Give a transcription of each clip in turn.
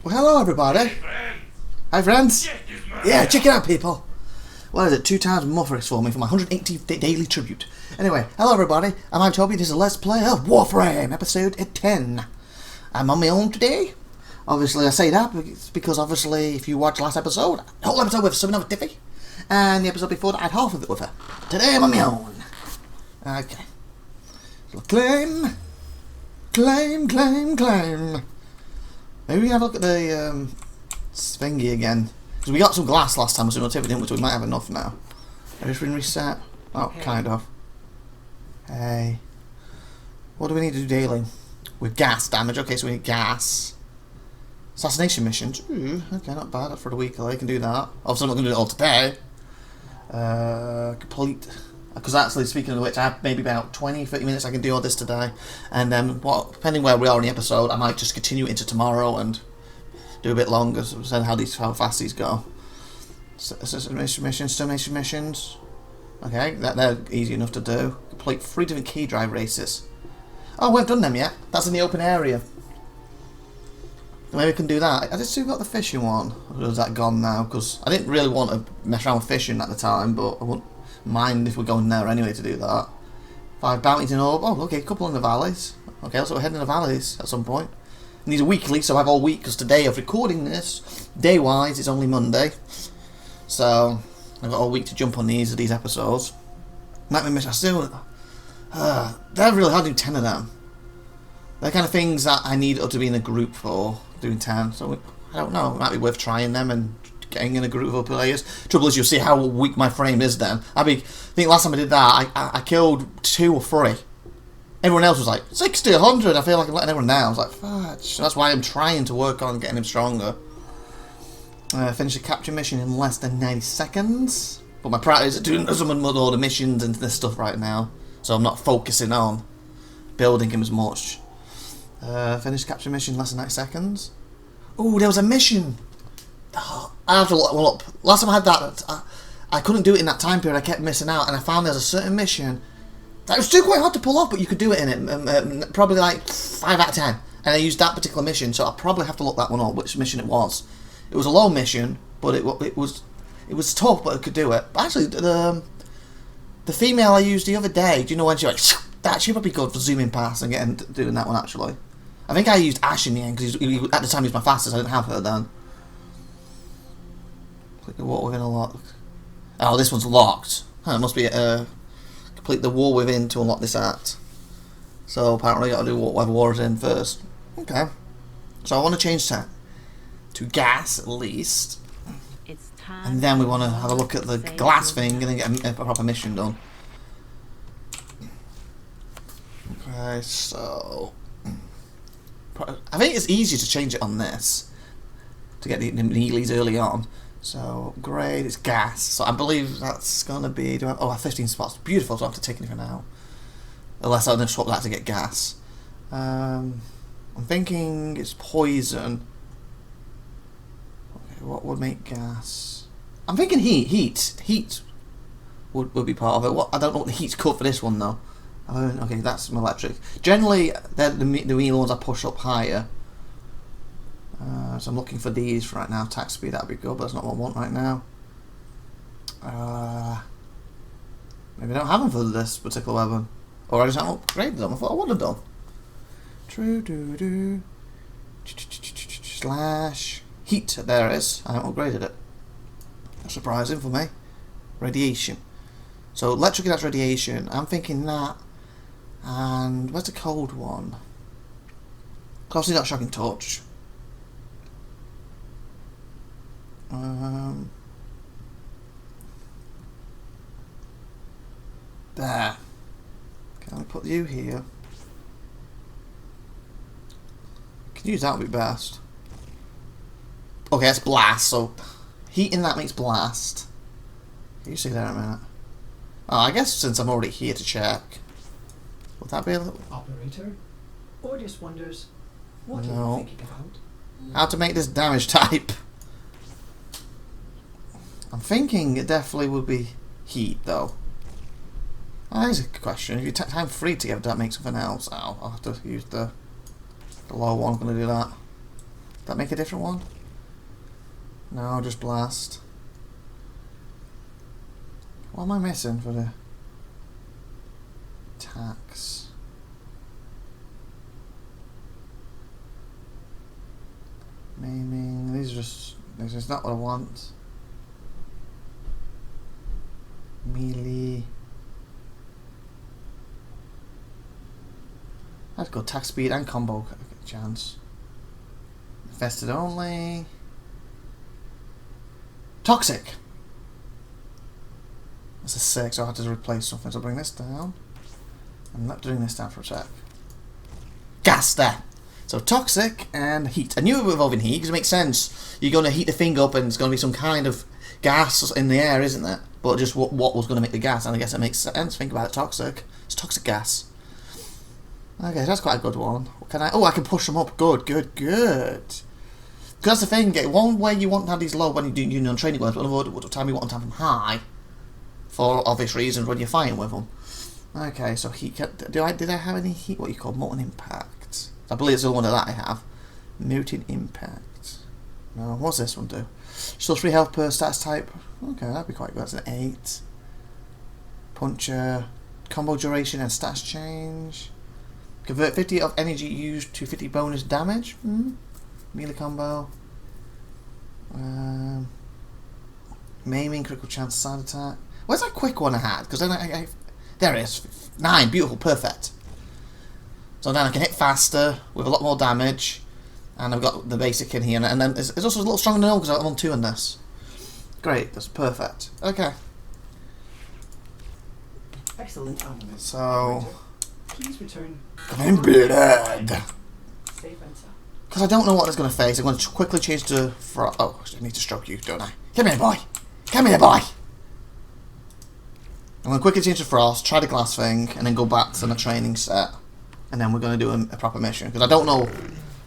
Well, hello everybody. Hi friends. Yeah, check it out, people. What is it? 2 times Muffrix for me for my 180th daily tribute. Anyway, hello everybody. I'm IVATOPIA. This is a Let's Play of Warframe, episode 10. I'm on my own today. Obviously, I say that because obviously, if you watched last episode, the whole episode with summing of Diffie, and the episode before that, I had half of it with her. Today, I'm on my own. Okay. So claim. Maybe we can have a look at the thingy again. Because we got some glass last time, so we might have enough now. Have just been reset? Oh, kind of. Hey. What do we need to do daily? With gas damage. Okay, so we need gas. Assassination missions. Ooh, okay, not bad. For the week, I can do that. Obviously, I'm not going to do it all today. Complete. Because actually, speaking of which, I have maybe about 20-30 minutes I can do all this today. And then, depending where we are in the episode, I might just continue into tomorrow and do a bit longer, so how fast these go. Assassination missions, stonation missions. Okay, they're easy enough to do. Complete 3 different key drive races. Oh, we haven't done them yet. That's in the open area. Maybe we can do that. I just still got the fishing one. Or is that gone now? Because I didn't really want to mess around with fishing at the time, but I wouldn't mind if we're going there anyway to do that. 5 bounties in all. Oh, okay, a couple in the valleys. Okay, so we're heading to the valleys at some point. Need a weekly, so I have all week, because today of recording this, day-wise, it's only Monday. So, I've got all week to jump on these episodes. Might be miss. I still... they're really hard to do 10 of them. They're kind of things that I need to be in a group for, doing 10. So, I don't know, it might be worth trying them and getting in a group of other players. Trouble is, you'll see how weak my frame is then. I think last time I did that, I killed 2 or 3. Everyone else was like, 60, 100. I feel like I'm letting everyone down. I was like, fudge. That's why I'm trying to work on getting him stronger. Finish the capture mission in less than 90 seconds. But my priority is doing some of all the missions and this stuff right now. So I'm not focusing on building him as much. Finish capture mission in less than 90 seconds. Oh, there was a mission. Oh, I have to look one up. Last time I had that, I couldn't do it in that time period. I kept missing out. And I found there was a certain mission that was still quite hard to pull off, but you could do it in it. Probably like 5 out of 10. And I used that particular mission, so I'll probably have to look that one up, which mission it was. It was a low mission, but it was tough, but I could do it. But actually, the female I used the other day, do you know when she like, that should be good for zooming past and doing that one actually. I think I used Ash in the end, because at the time he was my fastest, I didn't have her then. Click the what we're going to lock. Oh, this one's locked. Huh, it must be complete the war within to unlock this act. So apparently I got to do whatever war is in first. Okay. So I want to change that to gas at least. And then we want to have a look at the glass thing and then get a proper mission done. Okay, so I think it's easier to change it on this to get the Neelys early on. So upgrade, it's gas. So I believe that's gonna be. I have 15 spots. Beautiful. So I don't have to take anything out, unless I then swap that to get gas. I'm thinking it's poison. Okay, what would make gas? I'm thinking heat. Heat would be part of it. I don't know what the heat's cut for this one though. Okay, that's some electric. Generally, they're the melee ones I push up higher. So I'm looking for these right now. Attack speed, that'd be good, but that's not what I want right now. Maybe I don't have them for this particular weapon. Or I just haven't upgraded them. I thought I would have done. Slash heat, there it is. I haven't upgraded it. That's surprising for me. Radiation. So electric, that's radiation. I'm thinking that. And where's the cold one? Obviously not shocking touch. There. Can I put you here? Can use that would be best. Okay, that's blast. So heat in that makes blast. Can you see that in a minute? Oh, I guess since I'm already here to check, would that be a little operator? Or just wonders what no. are you thinking about? How to make this damage type? I'm thinking it definitely would be heat though. That is a good question. If you take time free to get that make something else, I'll have to use the low one. I'm going to do that. that make a different one? No, just blast. What am I missing for the attacks? Maiming. These are just. This is not what I want. Melee. I'd go attack speed and combo chance. Infested only. Toxic. That's a 6, so I had to replace something. So I'll bring this down. I'm not doing this down for a sec. Gas there. So toxic and heat. I knew it would evolve in heat because it makes sense. You're going to heat the thing up and it's going to be some kind of gas in the air, isn't it? But just what was going to make the gas, and I guess it makes sense. Think about it, toxic. It's toxic gas. Okay, that's quite a good one. What can I? Oh, I can push them up. Good, good, good. Because that's the thing. One way you want to have these low when you're doing training work, but another time you want to have them high, for obvious reasons when you're fighting with them. Okay, so heat. Did I have any heat? What you call molten impact? I believe it's the one that I have. Mutant impact. No, what's this one do? Still 3 health per status type. Okay, that'd be quite good. That's an 8. Puncture. Combo duration and status change. Convert 50 of energy used to 50 bonus damage. Melee combo. Maiming, critical chance, side attack. Where's that quick one I had? Because then there it is. 9, beautiful, perfect. So then I can hit faster with a lot more damage. And I've got the basic in here. And then it's also a little stronger than all because I'm on 2 in this. Great, that's perfect. Okay. Excellent. So. Please return. I'm in blood. Safe enter. Because I don't know what it's going to face. I'm going to quickly change to oh, I need to stroke you, don't I? Come here, boy. Come here, boy. I'm going to quickly change to Frost, try the glass thing, and then go back to my training set. And then we're going to do a proper mission. Because I don't know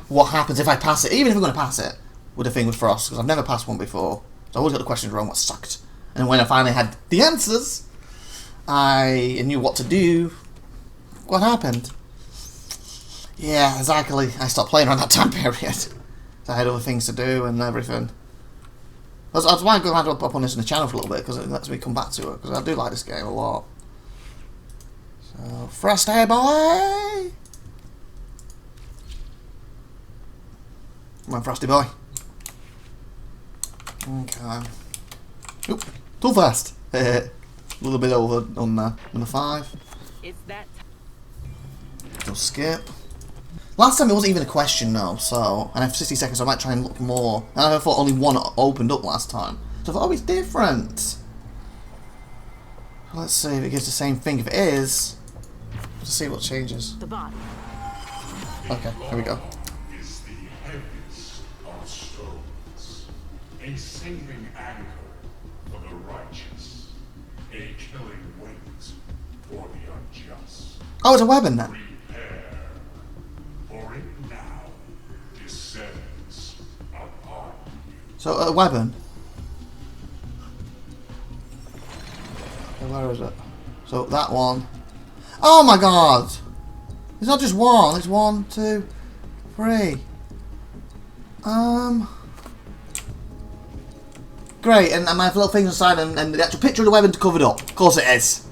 what happens if I pass it. Even if I'm going to pass it with the thing with Frost. Because I've never passed one before. So I always got the questions wrong, what sucked. And when I finally had the answers, I knew what to do. What happened? Yeah, exactly. I stopped playing around that time period. So I had other things to do and everything. That's why I'm going to add up on this in the channel for a little bit, because it lets me come back to it, because I do like this game a lot. So, Frosty boy! Come on, Frosty boy. Okay. Oop, too fast. A little bit over on number 5. Is that We'll skip. Last time it wasn't even a question though, so and I have 60 seconds, so I might try and look more. And I thought only one opened up last time. So I thought, oh, it's different. Let's see if it gives the same thing. If it is, let's see what changes. the body? Okay, here we go. Is the heaviest of stones, a saving anchor for the righteous, a killing weight for the unjust. Oh, it's a weapon then. Prepare, for it now descends upon you. So a weapon. Okay, where is it? So that one. Oh my god! It's not just one. It's 1, 2, 3. Great, and I have little things inside, and the actual picture of the weapon covered up. Of course it is.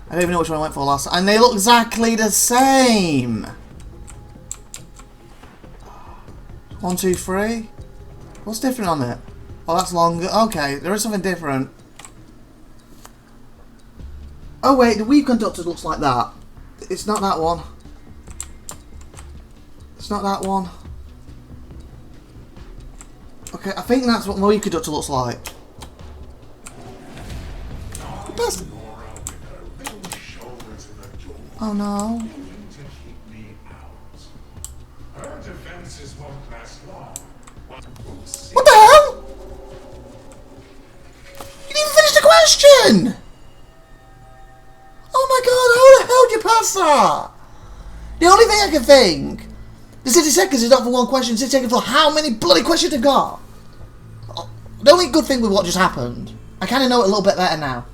I don't even know which one I went for last time. And they look exactly the same. 1, 2, 3. What's different on it? Oh, that's longer. Okay, there is something different. Oh wait, the weave conductor looks like that. It's not that one. It's not that one. Okay, I think that's what my weave conductor looks like. Best. Oh no. Her defenses won't last long. What the hell? You didn't even finish the question! Oh my god, how the hell did you pass that? The only thing I can think, the 60 seconds is not for one question, 60 seconds for how many bloody questions they've got. The only good thing with what just happened, I kind of know it a little bit better now.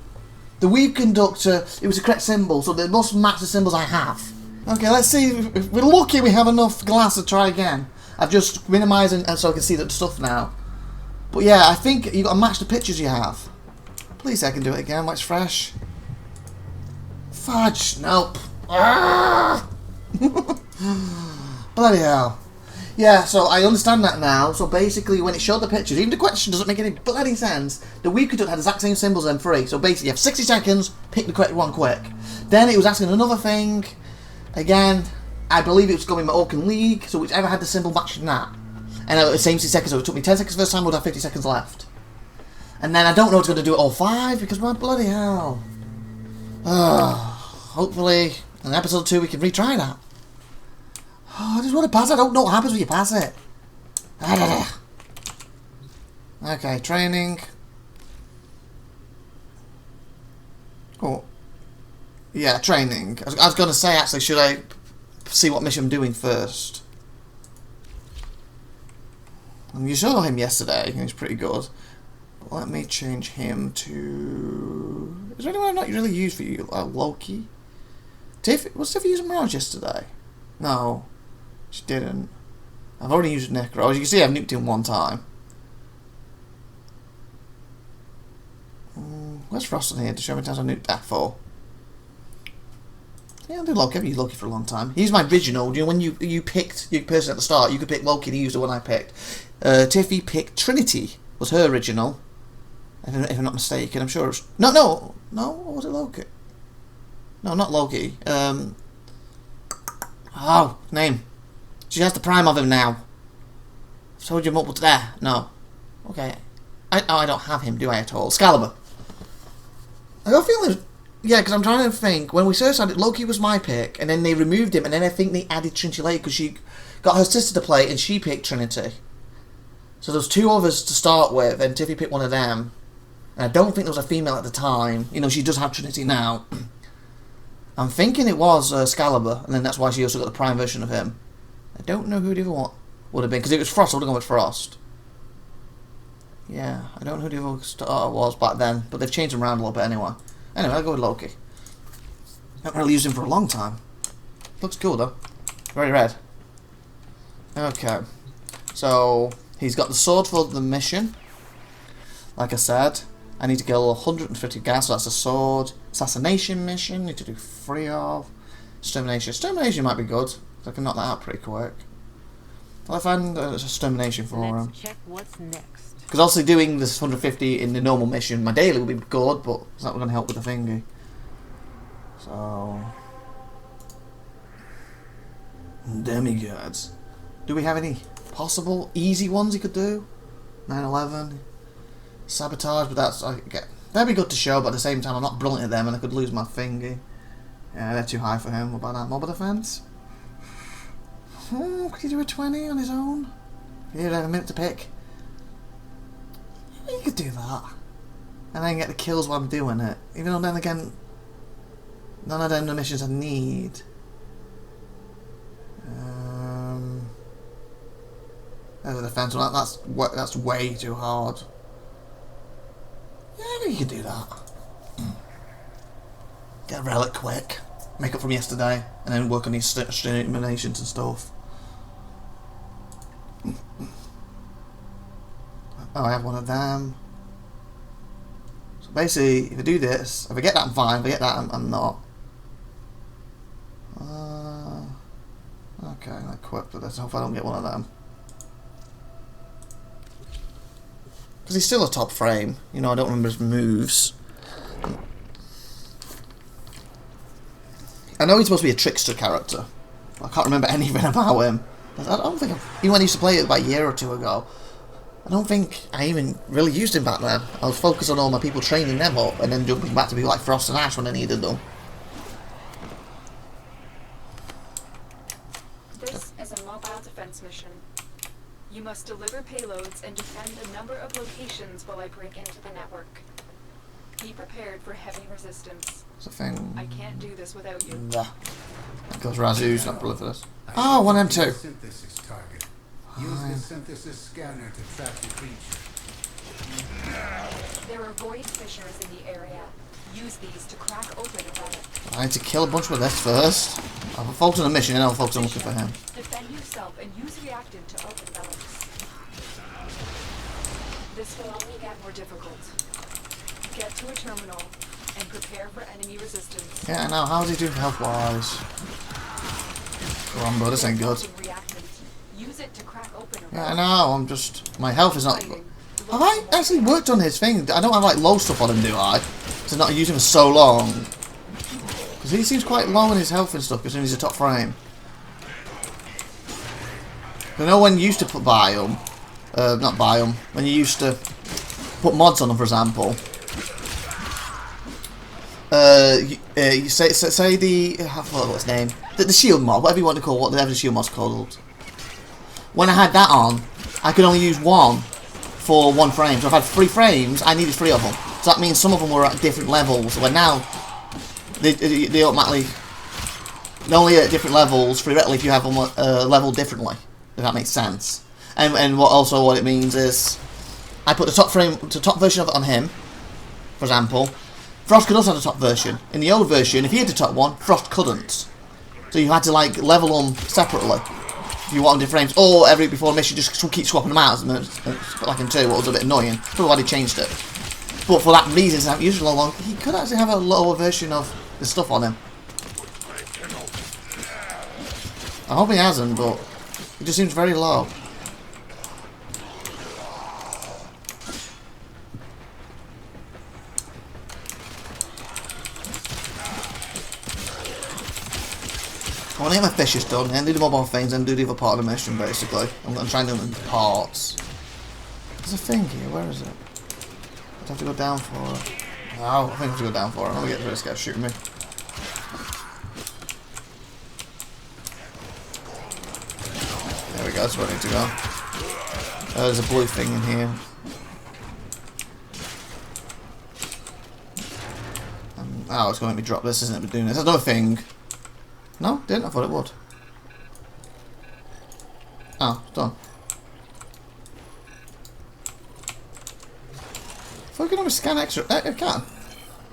The weave conductor, it was the correct symbol, so they must match the symbols I have. Okay, let's see. If we're lucky we have enough glass to try again. I've just minimised and so I can see the stuff now. But yeah, I think you've got to match the pictures you have. Please I can do it again, while it's fresh. Fudge, nope. Ah! Bloody hell. Yeah, so I understand that now. So basically, when it showed the pictures, even the question doesn't make any bloody sense. The weaker duck had the exact same symbols and free. So basically, you have 60 seconds, pick the correct one quick. Then it was asking another thing. Again, I believe it was going to Oaken League, so whichever had the symbol matching that. And it was the same 60 seconds, so it took me 10 seconds first time, would have 50 seconds left. And then I don't know if it's going to do it all 5, because my bloody hell. Hopefully, in episode 2 we can retry that. Oh, I just want to pass it. I don't know what happens when you pass it. Okay, training. Oh. Yeah, training. I was going to say, actually, should I see what mission I'm doing first? And you saw him yesterday, and he's pretty good. But let me change him to... Is there anyone I've not really used for you? Loki? Was Tiffy using Mirage yesterday? No, she didn't. I've already used Necro. As you can see, I've nuked him one time. Where's Frost in here to show me times I've nuked that for? Yeah, I'll do Loki. I've used Loki for a long time. He's my original. You know, when you picked your person at the start, you could pick Loki and he used the one I picked. Tiffy picked Trinity. Was her original. If I'm not mistaken. I'm sure it was... No, or was it Loki? No, not Loki. Oh, name. She has the prime of him now. I've told you multiple... There. No. Okay. I don't have him, do I, at all? Excalibur. I got a feeling... Yeah, because I'm trying to think. When we first had it, Loki was my pick, and then they removed him, and then I think they added Trinity later because she got her sister to play, and she picked Trinity. So there's 2 others to start with, and Tiffy picked one of them. And I don't think there was a female at the time. You know, she does have Trinity now. I'm thinking it was Excalibur, and then that's why she also got the prime version of him. I don't know who the other one would have been, because it was Frost. I would have gone with Frost. Yeah, I don't know who the other starter was back then, but they've changed him around a little bit anyway. Anyway, I'll go with Loki. Haven't really used him for a long time. Looks cool though. Very red. Okay. So, he's got the sword for the mission. Like I said, I need to get 150 gas, so that's a sword. Assassination mission, need to do 3 of. Extermination. Extermination might be good, so I can knock that out pretty quick. I'll find extermination for him. Let's check what's next. Because obviously doing this 150 in the normal mission, my daily will be good, but it's not going to help with the thingy. So... Demigods. Do we have any possible easy ones he could do? 9/11. Sabotage, but that's... That'd be good to show, but at the same time I'm not brilliant at them and I could lose my thingy. Yeah, they're too high for him. What about that? Mobile defense? Could he do a 20 on his own? He'd have a minute to pick. You could do that. And then get the kills while I'm doing it. Even though then again, none of them the missions I need. There's a defense one. That's way too hard. Yeah, maybe you could do that. Get a relic quick. Make up from yesterday. And then work on these eliminations and stuff. Oh, I have one of them. So basically, if I do this, if I get that, I'm fine. If I get that, I'm not. Okay, I equipped with this. Hopefully I don't get one of them. Because he's still a top frame. You know, I don't remember his moves. I know he's supposed to be a trickster character. I can't remember anything about him. I don't think even when I used to play it about a year or 2 ago, I don't think I even really used him back then. I was focused on all my people training them up and then jumping back to be like Frost and Ash when I needed them. This is a mobile defense mission. You must deliver payloads and defend a number of locations while I break into the network. Be prepared for heavy resistance. It's a thing. I can't do this without you. That goes Razu's not brilliant for this. Oh, 1M2. Synthesis target. Use the synthesis scanner to track the creature. There are void fissures in the area. Use these to crack open a relic. I need to kill a bunch with this first. I'll focus on the mission and I'll focus on looking for him. Defend yourself and use reactive to open relics. This will only get more difficult. Get to a terminal and prepare for enemy resistance. Yeah, now how's he doing health-wise? Come on, bro, this ain't good. Use it to crack open a Yeah, I know, I'm just... My health is not... Have I actually worked on his thing? I don't have, like, low stuff on him, do I? To not use him for so long. Because he seems quite low in his health and stuff, considering he's a top frame. I know when you used to put biome... not biome. When you used to put mods on them, for example... you say the... I forgot what's its name. The shield mod, whatever you want to call whatever the shield mod's called. When I had that on, I could only use one for 1 frame. So if I had 3 frames, I needed 3 of them. So that means some of them were at different levels. Where now, they automatically... They're only at different levels, theoretically, if you have them leveled differently. If that makes sense. And what it means is... I put the top version of it on him, for example. Frost could also have the top version. In the old version, if he had the top one, Frost couldn't. So you had to like level them separately. If you wanted different frames, or before a mission, just keep swapping them out. Like in 2, what was a bit annoying. Probably why they changed it. But for that reason, usually long, he could actually have a lower version of the stuff on him. I hope he hasn't, but it just seems very low. I want to get my fishes done, and do the mobile things, and do the other part of the mission, basically. I'm going to try and do them in parts. There's a thing here, where is it? I'd have to go down for it. Oh, I think I have to go down for it. I'm going to get this guy shooting me. There we go, that's where I need to go. There's a blue thing in here. Oh, it's going to make me drop this, isn't it? We're doing this. There's another thing. No, didn't. I thought it would. Oh, it's done. I thought I could only scan extra. It can.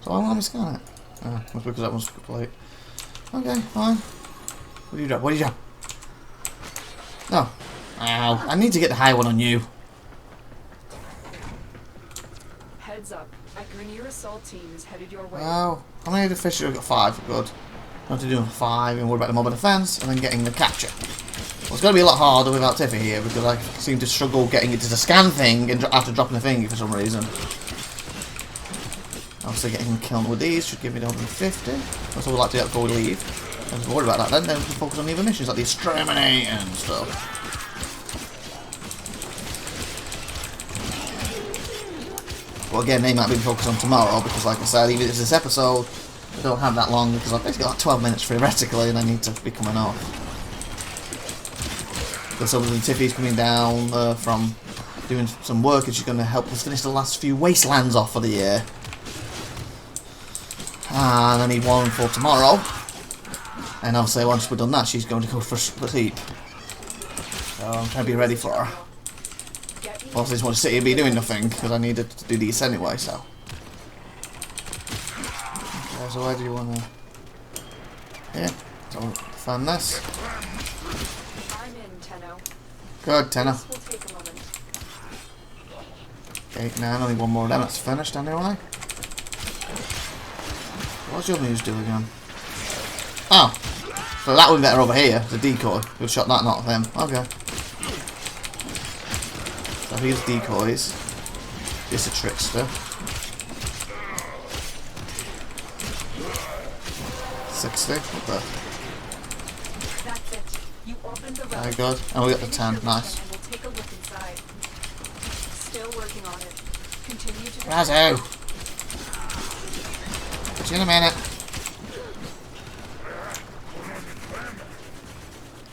So why won't I scan it? Oh, must be because that one's complete. Okay, fine. What do you drop? What do you drop? No. Ow. I need to get the high one on you. Heads up. A Grenier assault team is headed your way. Oh, how many of the fish have got? 5. Good. I have to do 5 and worry about the mob defense and then getting the capture. Well, it's going to be a lot harder without Tiffy here because I seem to struggle getting it to the scan thing and after dropping the thingy for some reason. Obviously getting him killed with these should give me the 150. That's what we'd like to get before we leave. Don't worry about that then we can focus on the other missions like the exterminate and stuff. Well again, they might be focused on tomorrow because like I said, even if it's this episode, I don't have that long because I've basically got 12 minutes theoretically and I need to be coming off. Because some of the Tiffy's coming down from doing some work and she's going to help us finish the last few wastelands off for the year. And I need one for tomorrow. And obviously once we're done that, she's going to go for sleep. So I'm trying to be ready for her. Obviously I just want to sit here and be doing nothing because I needed to do these anyway, so. Okay, so where do you want to... Yeah, so find this. I'm in, Tenno. Good, Tenno. This will take a moment. Okay, now only one more of them, that's finished anyway. What's your moves do again? Oh, so that would be better over here, the decoy. We've shot that, not him. Okay. So here's decoys. This a trickster. 60. What the? That's it. You opened the Very good. And we got the 10. Nice. And we'll take a look inside. Still working on it. Continue to Razzo! See you in a minute.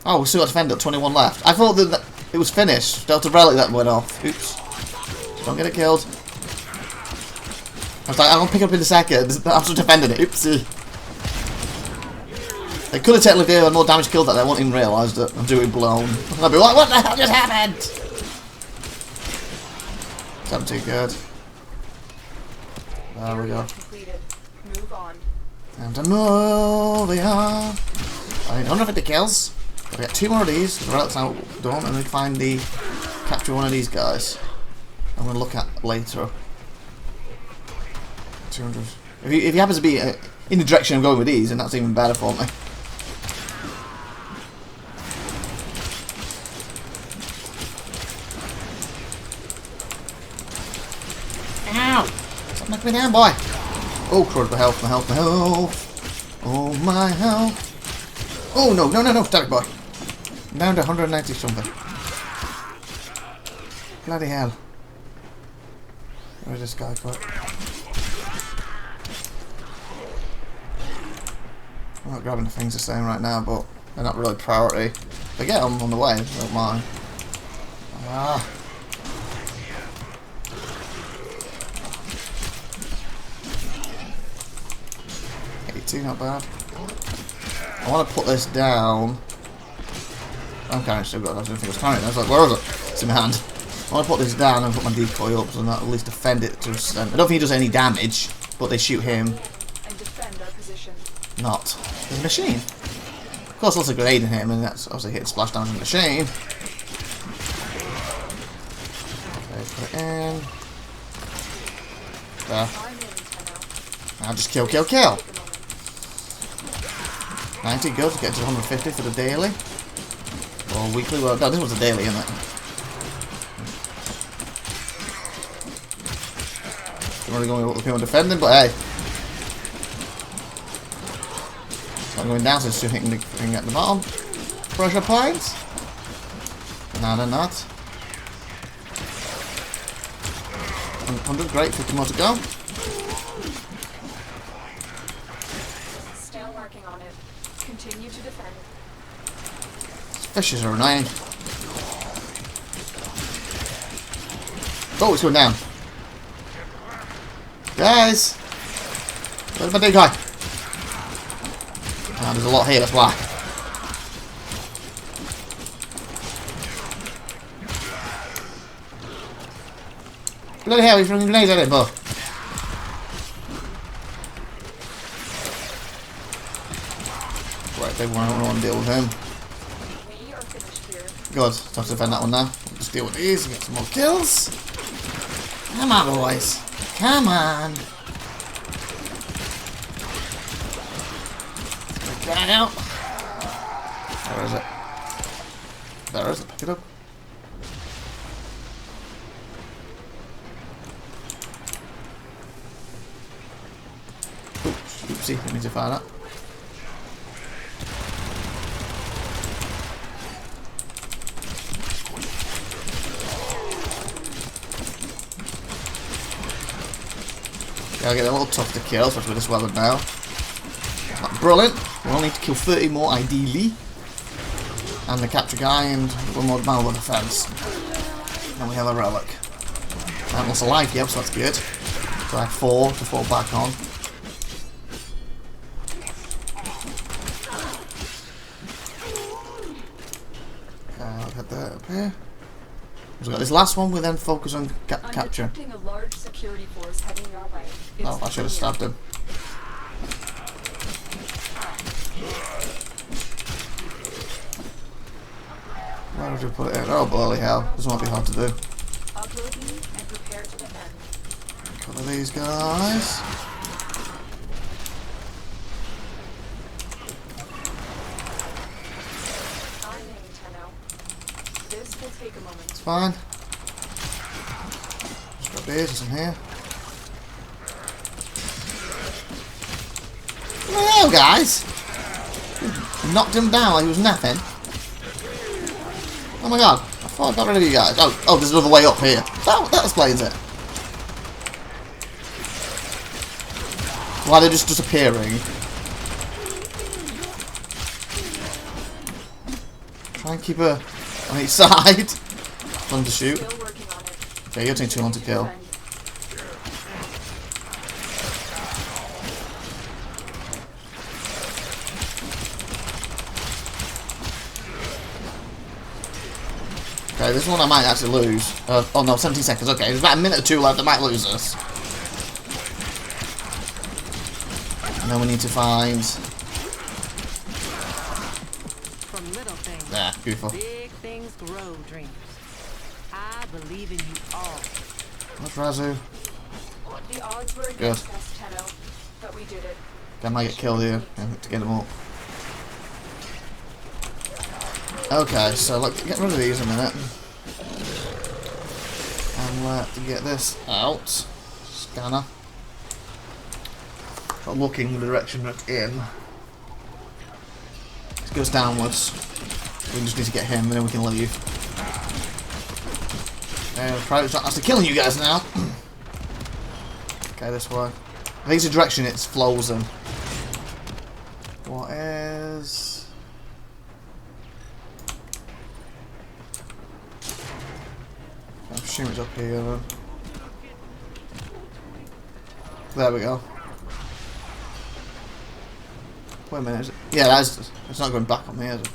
Oh, we still got to defend up. 21 left. I thought that it was finished. Delta Relic that went off. Oops. Don't get it killed. I was like, I'm gonna pick it up in a second. I'm still defending it. Oopsie. They could have technically done more damage killed that they won't even realise that I'm doing blown. I'll be like, what the hell just happened? It's not too good. There we go. completed. Move on. And moving on. I need 150 kills. Gotta get 2 more of these, or else I don't, and we find the capture one of these guys. I'm gonna look at later. 200. If he happens to be in the direction I'm going with these, then that's even better for me. Ow! Stop knocking me down, boy! Oh, crud, my health, my health, my health! Oh, my health! Oh, no, no, no, no, damn it, boy! I'm down to 190 something. Bloody hell. Where's this guy got? I'm not grabbing the things the same right now, but they're not really priority. If I get them on the way, I don't mind. Ah. Not bad. I want to put this down. I'm carrying still got. I didn't think I was carrying it. I was like, where is it? It's in my hand. I want to put this down and put my decoy up so that at least defend it to an extent. I don't think he does any damage, but they shoot him. And defend our position. Not the machine. Of course, lots of grenade in him, and that's obviously hitting splash down on the machine. Okay, put it in. There. Now just kill, kill, kill. 90, good, to get to 150 for the daily. Or weekly, well, no, this was a daily, isn't it? I'm really going with what the people defending, but hey. I'm going down, so it's still hitting the thing at the bottom. Pressure points. No, they're not. 100, great, 50 more to go. Still working on it. Continue to defend. Fishes are annoying. Oh, it's going down. Guys! Where's my decoy? Oh, there's a lot here, that's why. Bloody hell, he's throwing grenades at it, bro. Right, big one, I don't want to deal with him. We are finished here. Good, don't have to defend that one now. Just deal with these and get some more kills. Come on, boys. Come on. Get it out. Where is it? There is it. Pick it up. Oops, oopsie, let me just fire that. Gotta get a little tough to kill, especially with this weapon now. Not brilliant. We only need to kill 30 more, ideally. And the capture guy and one more malware defense. And we have a relic. I haven't lost a life yet, so that's good. So I have 4 to fall back on. Okay, I'll get that up here. So we got this last one, we then focus on capture. I'm detecting a large security force heading your way. Oh, I should have stabbed him. Where would you put it in? Oh, bloody hell. This might be hard to do. Uploading and prepare to defend. Cover these guys. Timing, Tenno. This will take a moment. It's fine. Just got these, there's some here. What the hell, guys? You knocked him down like he was nothing. Oh my god, I thought I got rid of you guys. Oh, there's another way up here. That explains it. Why they're just disappearing. Try and keep her on each side. Fun to shoot. Still working on it. Okay, you're taking too long to kill. Defend. Okay, this one I might actually lose. Oh no, 17 seconds. Okay, there's about a minute or two left. I might lose this. And then we need to find... From little things, There, beautiful. big things grow, dreamers. I believe in you all. What's Razu? The odds were Good. against us, Tenno, but we did it. I might get killed here. I have to get them up. Okay, so let's get rid of these in a minute. And let's get this out. Scanner. Start looking the direction it's in. It goes downwards. We just need to get him and then we can leave. Probably not actually killing you guys now. Okay, this way. I think it's the direction it flows in. What is... I assume it's up here then. There we go. Wait a minute, is it? Yeah, that's... It's not going back on me, is it?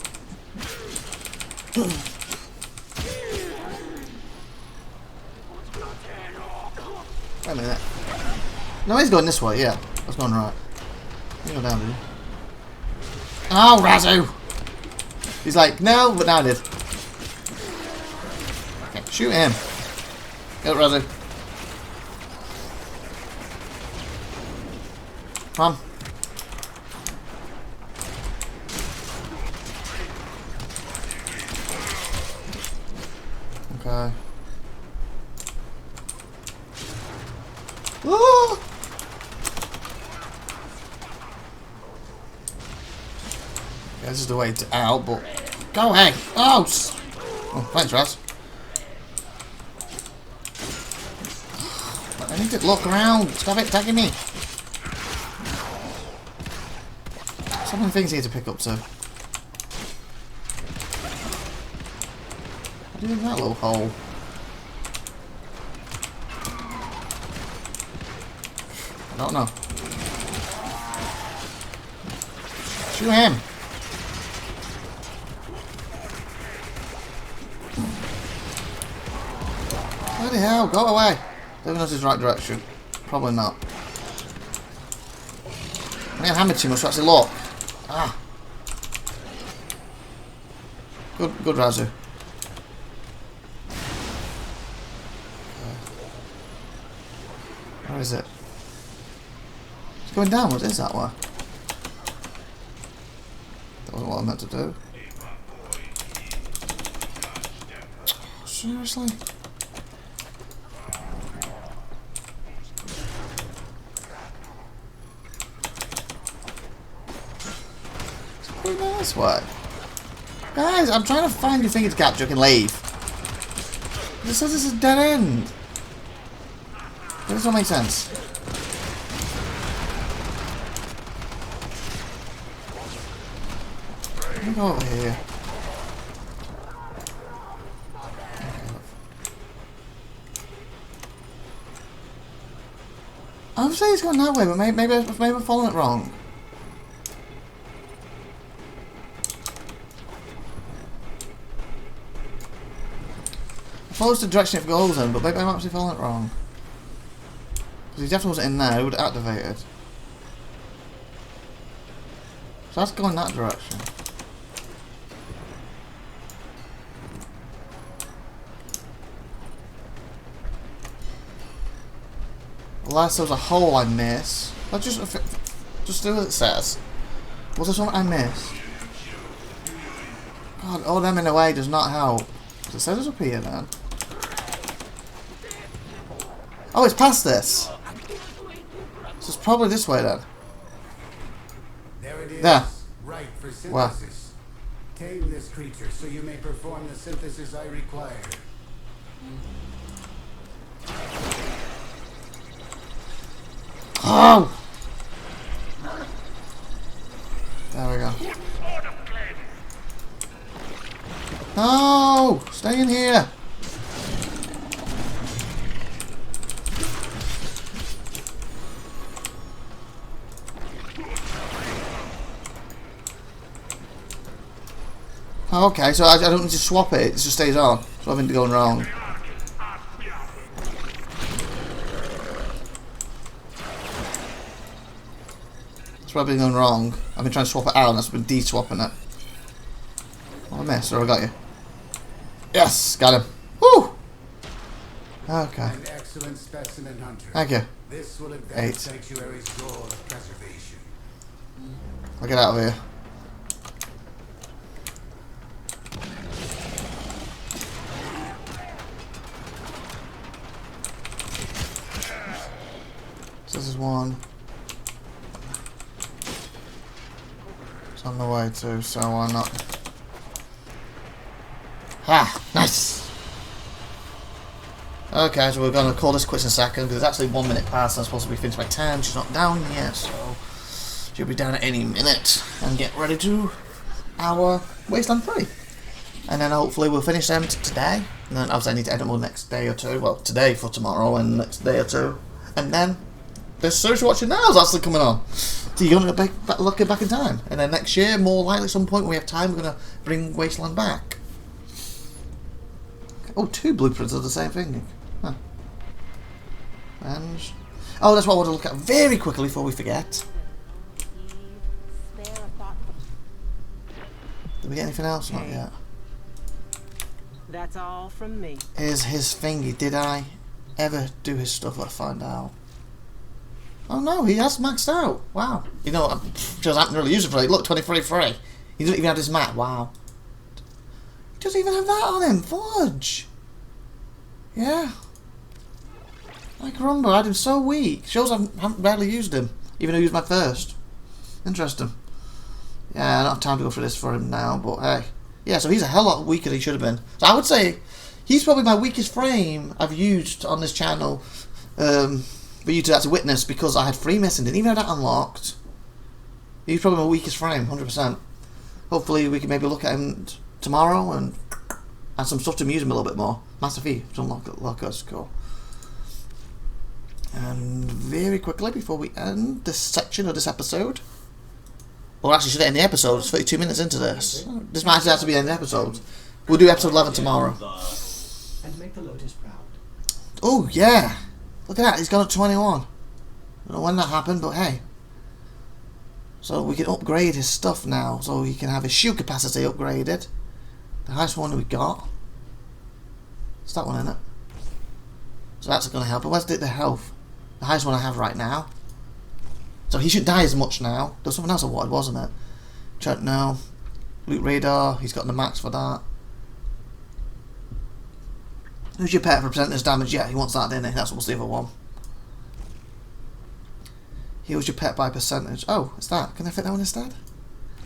Wait a minute. No, he's going this way, yeah. That's going right. You go down, dude. Oh, Razu! He's like, no, but now I did. Okay, shoot him. Get it, Razu. Come on. Okay. Ah! Yeah, this is the way to out, but go ahead. Oh, oh, thanks, Raz. I need to look around. Stop it tagging me. So many things here to pick up too. What do you do in that little hole? I don't know. Shoot him. Bloody hell, go away. Don't know if it's the right direction. Probably not. I have hammered too much to actually look. Ah. Good Razu. Where is it? It's going downwards, is that way? That wasn't what I meant to do. Seriously? It's going this way. Guys, I'm trying to find your thing to capture and leave. It says this is a dead end. That doesn't make sense. Let me go over here. I'm saying it's going that way, but maybe I'm following it wrong. It follows the direction it goes in, but maybe I'm actually following it wrong. Because he definitely wasn't in there, it would have activated. So that's going that direction. Unless there was a hole I missed. Let's just do what it says. Was there something I missed? God, all them in a way does not help. It says it's up here then. Oh, it's past this. So it's probably this way then. There it is. There. Right for synthesis. Wow. Tame this creature so you may perform the synthesis I require. Oh! There we go. No! Stay in here! Oh, okay, so I don't need to swap it, it just stays on. So I haven't gone wrong. That's where I've been going wrong. I've been trying to swap it out and that's been de-swapping it. Oh, I missed, or I got you. Yes, got him. Woo! Okay. An excellent specimen, Hunter. Thank you. This will advance 8. Sanctuary's goal of preservation. I'll get out of here. So this is one. It's on the way too, so why not? Ah, nice! Okay, so we're going to call this quits in a second, because it's actually 1 minute past, and I'm supposed to be finished by 10. She's not down yet, so she'll be down at any minute. And get ready to our Wasteland 3. And then hopefully we'll finish them today. And then obviously I need to edit more next day or two. Well, today for tomorrow and next day or two. And then this series you're watching now is actually coming on. So you're going to look back in time. And then next year, more likely at some point when we have time, we're going to bring Wasteland back. Oh, 2 blueprints of the same thing. Huh. And oh, that's what I want to look at very quickly before we forget. Did we get anything else? Not yet. That's all from me. Is his thingy? Did I ever do his stuff? Let's find out. Oh no, he has maxed out. Wow. You know, because I haven't really used it for it. Look, 23 free. He doesn't even have his mat. Wow. He doesn't even have that on him. Fudge. Yeah. I remember, I had him so weak. Shows I haven't barely used him, even though he was my first. Interesting. Yeah, I don't have time to go through this for him now, but hey. Yeah, so he's a hell lot weaker than he should have been. So I would say he's probably my weakest frame I've used on this channel for you to actually witness, because I had 3 missing, didn't even have that unlocked. He's probably my weakest frame, 100%. Hopefully we can maybe look at him tomorrow and add some stuff to amuse him a little bit more. Master Fee to unlock us, cool. And very quickly before we end this section of this episode, or actually should end the episode, it's 32 minutes into this. This might have to be the end of the episode. We'll do episode 11 tomorrow. And make the Lotus proud. Oh yeah! Look at that, he's gone up 21. I don't know when that happened, but hey. So we can upgrade his stuff now, so he can have his shield capacity upgraded. The highest one we got. It's that one, isn't it? So that's going to help. But where's the health? The highest one I have right now. So he shouldn't die as much now. There was something else I wanted, wasn't it? Check now. Loot radar. He's got the max for that. Who's your pet for percentage damage? Yeah, he wants that, didn't he? That's what's the other one. Heals your pet by percentage. Oh, it's that. Can I fit that one instead?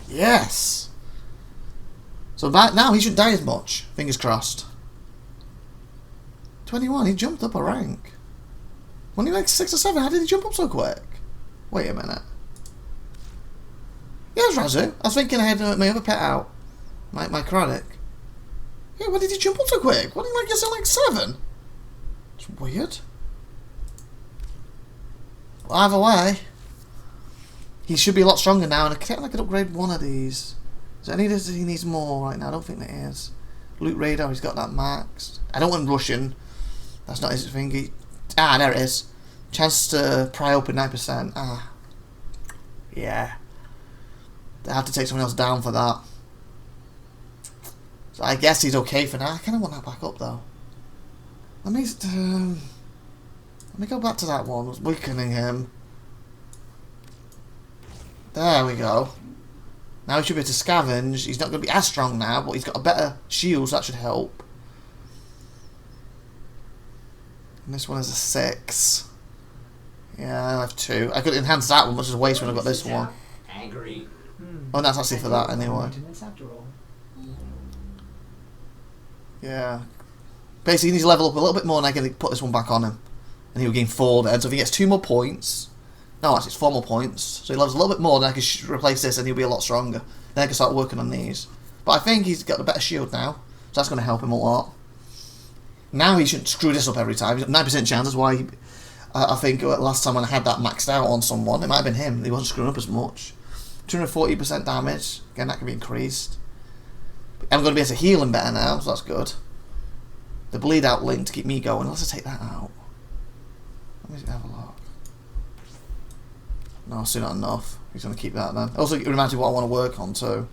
Yes! So now he shouldn't die as much. Fingers crossed. 21, he jumped up a rank. Wasn't he like 6 or 7? How did he jump up so quick? Wait a minute. Yeah, it was Razu. I was thinking I had my other pet out. My chronic. Yeah, why did he jump up so quick? Wasn't he like just like 7? It's weird. Well, either way, he should be a lot stronger now, and I can't like upgrade one of these. So I need he needs more right now. I don't think there is. Loot radar, he's got that maxed. I don't want Russian. That's not his thingy. Ah, there it is. Chance to pry open 9%. Ah. Yeah. They have to take someone else down for that. So I guess he's okay for now. I kind of want that back up though. Let me go back to that one. I was weakening him. There we go. Now he should be able to scavenge. He's not going to be as strong now, but he's got a better shield, so that should help. And this one is a 6. Yeah, I have 2. I could enhance that one, which is a waste when I got this one. Angry. Oh, that's actually for that anyway. After all. Yeah. Basically, he needs to level up a little bit more, and I can put this one back on him. And he'll gain 4 then. So if he gets 2 more points... No, actually, it's 4 more points. So he levels a little bit more, then I can replace this, and he'll be a lot stronger. Then I can start working on these. But I think he's got a better shield now, so that's going to help him a lot. Now he shouldn't screw this up every time. He's got 9% chance. That's why I think last time when I had that maxed out on someone, it might have been him. He wasn't screwing up as much. 240% damage. Again, that can be increased. I'm going to be able to heal him better now, so that's good. The bleed out link to keep me going. Let's just take that out. Let me have a look. No, still not enough. He's going to keep that then. Also, it reminds me what I want to work on too.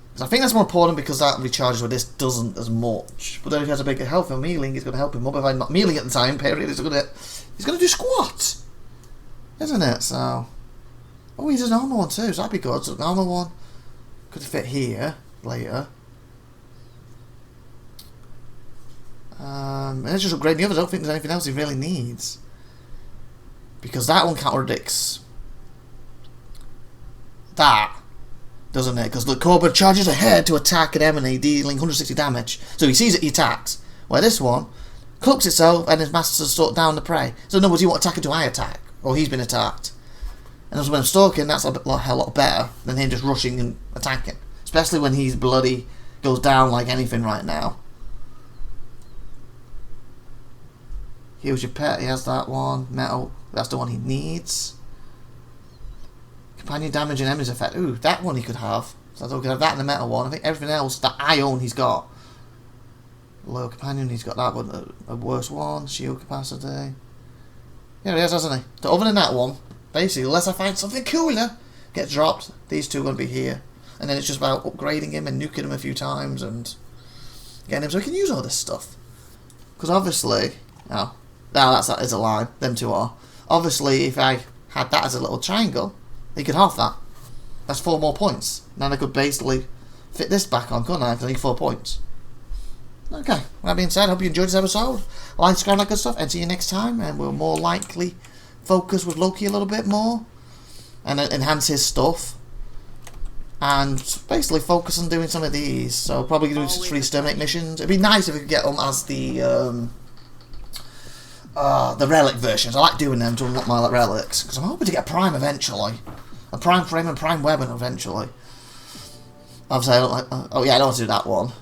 Because I think that's more important because that recharges where this doesn't as much. But then if he has a bigger health and mealing, it's going to help him up. If I'm not mealing at the time period, he's going to do squat. Isn't it? So... Oh, he does an armor one too, so that'd be good. So the armor one could fit here later. And let's just upgrade the others. I don't think there's anything else he really needs. Because that one contradicts that, doesn't it? Because the Cobra charges ahead to attack an enemy, dealing 160 damage. So he sees it, he attacks. Where this one cloaks itself and his master stalks down the prey. So in other words, you want to attack until I attack, or he's been attacked. And as when I'm stalking, that's a hell lot better than him just rushing and attacking. Especially when he's bloody, goes down like anything right now. Here's your pet, he has that one. Metal, that's the one he needs. Companion damage and enemies effect. Ooh, that one he could have. So I thought we could have that and the metal one. I think everything else that I own he's got. Low companion, he's got that one. A worse one. Shield capacity. Yeah, he has, hasn't he? So other than that one, basically, unless I find something cooler, gets dropped. These two are going to be here. And then it's just about upgrading him and nuking him a few times and getting him so he can use all this stuff. Because obviously... Oh, that is a line. Them two are. Obviously, if I had that as a little triangle, he could half that. That's 4 more points. Then I could basically fit this back on, couldn't I? I need 4 points. Okay, with that being said, I hope you enjoyed this episode. Like, subscribe, that good stuff, and see you next time. And we'll more likely focus with Loki a little bit more and enhance his stuff. And basically focus on doing some of these. So probably do 3 exterminate missions. It'd be nice if we could get them as the relic versions. I like doing them to unlock my relics because I'm hoping to get a prime eventually, a prime frame and prime weapon eventually. Obviously, I don't like. Oh yeah, I don't want to do that one.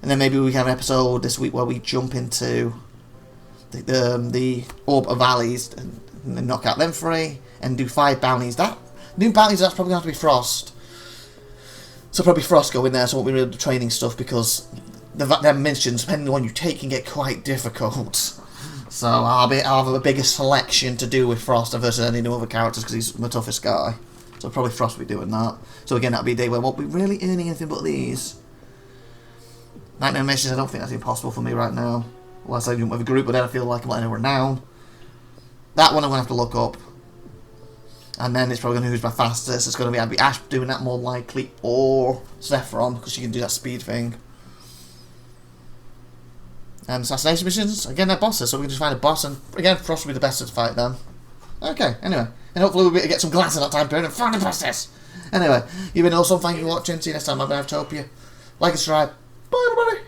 And then maybe we can have an episode this week where we jump into the Orb of Valleys and then knock out them 3 and do 5 bounties. That new bounties, that's probably going to have to be Frost. So probably Frost go in there, so won't be really the training stuff because them missions, depending on the one you take, can get quite difficult. So I'll have a bigger selection to do with Frost versus any other characters because he's my toughest guy. So probably Frost will be doing that. So again, that'll be a day where I won't be really earning anything but these. Nightmare missions, I don't think that's impossible for me right now. Unless I jump with a group, but then I feel like I'm letting it renown. That one I'm going to have to look up. And then it's probably going to who's my fastest. It's going to be, I'd be Ash doing that more likely, or Saffron, because she can do that speed thing. And assassination missions, again they're bosses, so we can just find a boss, and again Frost will be the best to fight them. Okay, anyway, and hopefully we'll be able to get some glass in that time period and find the fastest. Anyway, you've been awesome, thank you for watching, see you next time, I've been IVATOPIA. Like and subscribe, bye everybody!